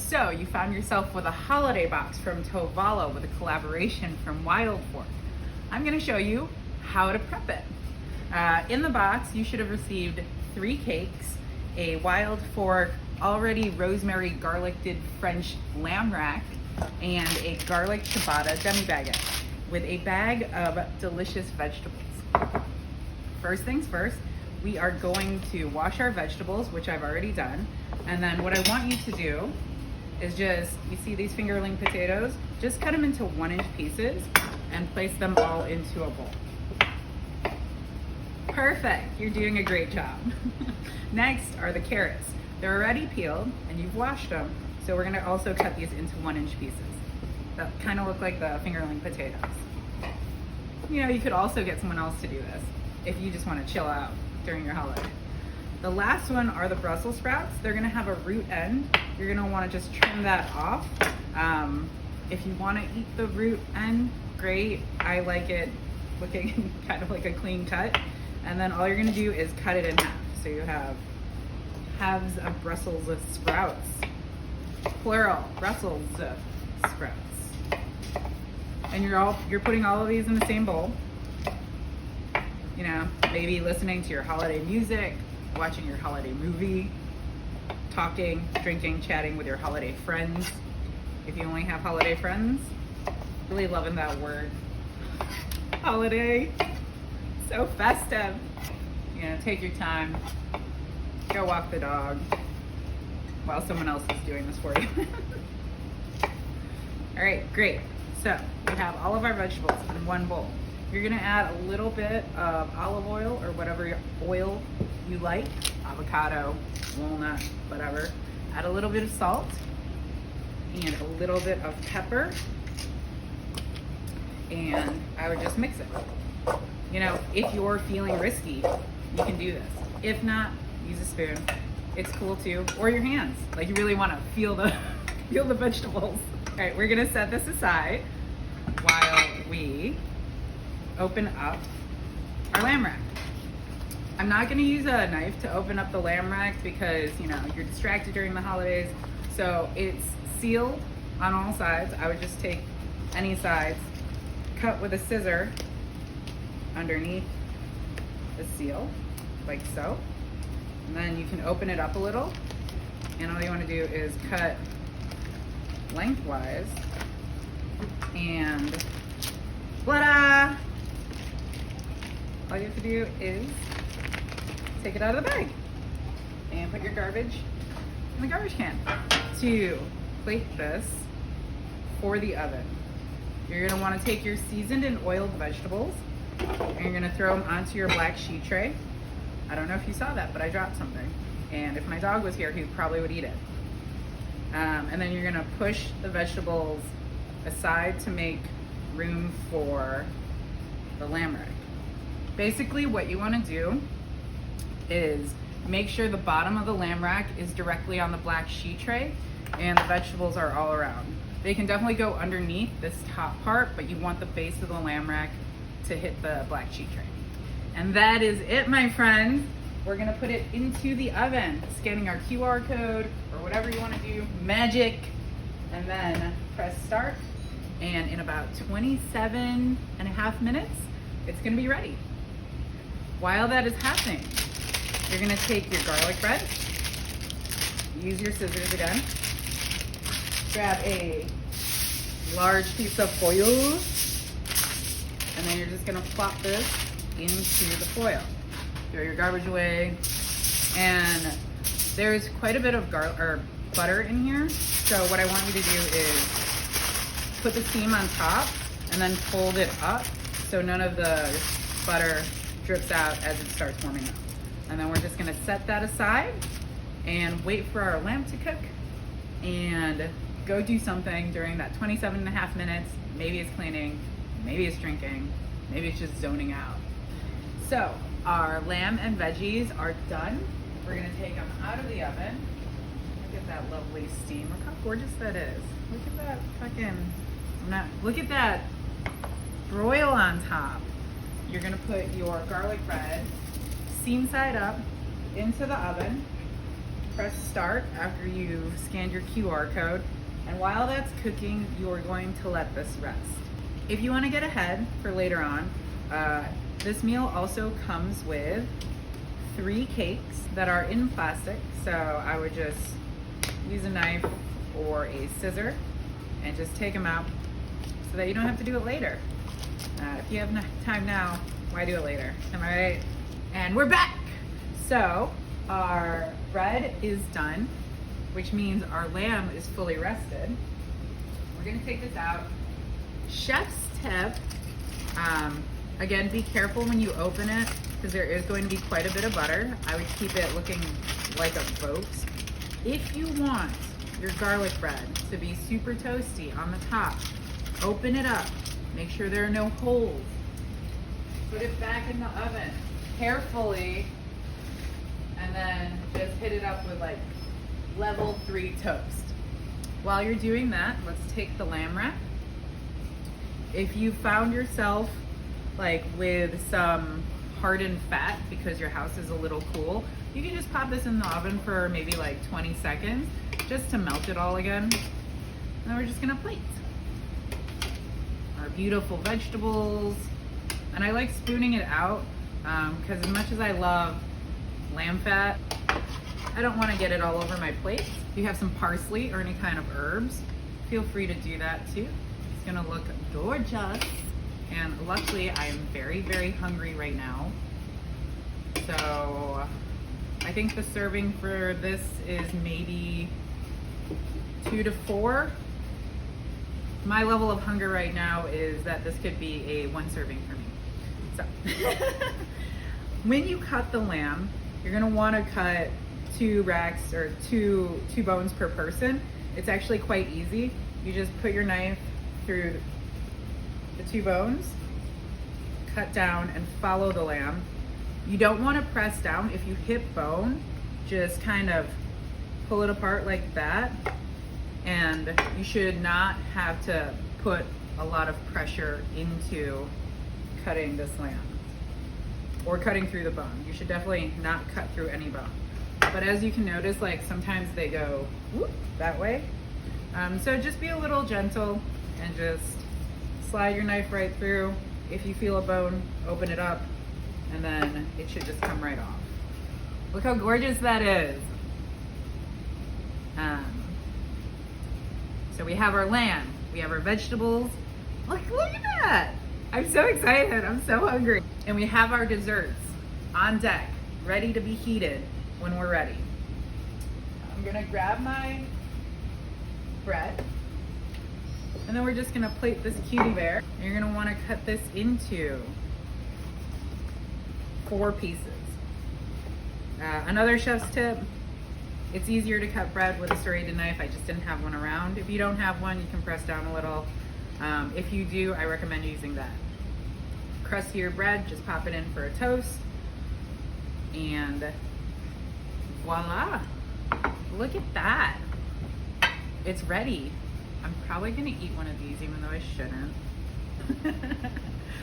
So you found yourself with a holiday box from Tovala with a collaboration from Wild Fork. I'm gonna show you how to prep it. In the box, you should have received 3 cakes, a Wild Fork already rosemary garlic-did French lamb rack, and a garlic ciabatta demi-baguette with a bag of delicious vegetables. First things first, we are going to wash our vegetables, which I've already done. And then what I want you to do is just, you see these fingerling potatoes? Just cut them into 1-inch pieces and place them all into a bowl. Perfect, you're doing a great job. Next are the carrots. They're already peeled and you've washed them. So we're gonna also cut these into 1-inch pieces. That kind of look like the fingerling potatoes. You know, you could also get someone else to do this if you just want to chill out during your holiday. The last one are the Brussels sprouts. They're gonna have a root end. You're gonna wanna just trim that off. If you wanna eat the root end, great. I like it looking kind of like a clean cut. And then all you're gonna do is cut it in half. So you have halves of Brussels sprouts. Plural, Brussels sprouts. And you're putting all of these in the same bowl. You know, maybe listening to your holiday music, watching your holiday movie, talking, drinking, chatting with your holiday friends. If you only have holiday friends, really loving that word. Holiday, so festive. You know, take your time, go walk the dog while someone else is doing this for you. All right, great. So we have all of our vegetables in one bowl. You're gonna add a little bit of olive oil or whatever oil you like, avocado, walnut, whatever. Add a little bit of salt and a little bit of pepper. And I would just mix it. You know, if you're feeling risky, you can do this. If not, use a spoon. It's cool too, or your hands. Like you really wanna feel the vegetables. All right, we're gonna set this aside while we open up our lamb rack. I'm not gonna use a knife to open up the lamb rack because, you know, you're distracted during the holidays. So it's sealed on all sides. I would just take any sides, cut with a scissor underneath the seal, like so. And then you can open it up a little. And all you wanna do is cut lengthwise and voila! All you have to do is take it out of the bag and put your garbage in the garbage can. To plate this for the oven, you're gonna wanna take your seasoned and oiled vegetables and you're gonna throw them onto your black sheet tray. I don't know if you saw that, but I dropped something. And if my dog was here, he probably would eat it. And then you're gonna push the vegetables aside to make room for the lamb rack. Basically what you wanna do is make sure the bottom of the lamb rack is directly on the black sheet tray and the vegetables are all around. They can definitely go underneath this top part, but you want the base of the lamb rack to hit the black sheet tray. And that is it, my friends. We're gonna put it into the oven, scanning our QR code or whatever you wanna do, magic, and then press start. And in about 27.5 minutes, it's gonna be ready. While that is happening, you're gonna take your garlic bread, use your scissors again, grab a large piece of foil, and then you're just gonna plop this into the foil. Throw your garbage away, and there's quite a bit of butter in here, so what I want you to do is put the seam on top and then fold it up so none of the butter drips out as it starts warming up. And then we're just gonna set that aside and wait for our lamb to cook and go do something during that 27.5 minutes. Maybe it's cleaning, maybe it's drinking, maybe it's just zoning out. So our lamb and veggies are done. We're gonna take them out of the oven. Look at that lovely steam. Look how gorgeous that is. Look at that look at that broil on top. You're gonna put your garlic bread seam side up into the oven. press start after you've scanned your QR code. And while that's cooking, you are going to let this rest. If you want to get ahead for later on, this meal also comes with 3 cakes that are in plastic. So I would just use a knife or a scissor and just take them out so that you don't have to do it later. If you have time now, why do it later? Am I right? And we're back. So our bread is done, which means our lamb is fully rested. We're gonna take this out. Chef's tip, again, be careful when you open it because there is going to be quite a bit of butter. I would keep it looking like a boat. If you want your garlic bread to be super toasty on the top, open it up. Make sure there are no holes. Put it back in the oven carefully, and then just hit it up with like level 3 toast. While you're doing that, let's take the lamb wrap. If you found yourself like with some hardened fat because your house is a little cool, you can just pop this in the oven for maybe like 20 seconds just to melt it all again. And then we're just gonna plate our beautiful vegetables. And I like spooning it out because as much as I love lamb fat, I don't want to get it all over my plate. If you have some parsley or any kind of herbs, feel free to do that too. It's gonna look gorgeous. And luckily I am very, very hungry right now. So I think the serving for this is maybe 2 to 4. My level of hunger right now is that this could be a 1 serving for me. So when you cut the lamb, you're gonna wanna cut 2 racks or two bones per person. It's actually quite easy. You just put your knife through the 2 bones, cut down and follow the lamb. You don't want to press down. If you hit bone, just kind of pull it apart like that. And you should not have to put a lot of pressure into cutting this lamb or cutting through the bone. You should definitely not cut through any bone. But as you can notice, like sometimes they go whoop, that way. So just be a little gentle and just slide your knife right through. If you feel a bone, open it up, and then it should just come right off. Look how gorgeous that is. So we have our lamb, we have our vegetables. Look at that. I'm so excited, I'm so hungry. And we have our desserts on deck, ready to be heated when we're ready. I'm gonna grab my bread, and then we're just gonna plate this cutie bear. And you're gonna wanna cut this into 4 pieces. Another chef's tip, it's easier to cut bread with a serrated knife. I just didn't have one around. If you don't have one, you can press down a little. If you do, I recommend using that. Crustier bread, just pop it in for a toast. And voila, look at that. It's ready. I'm probably gonna eat one of these even though I shouldn't.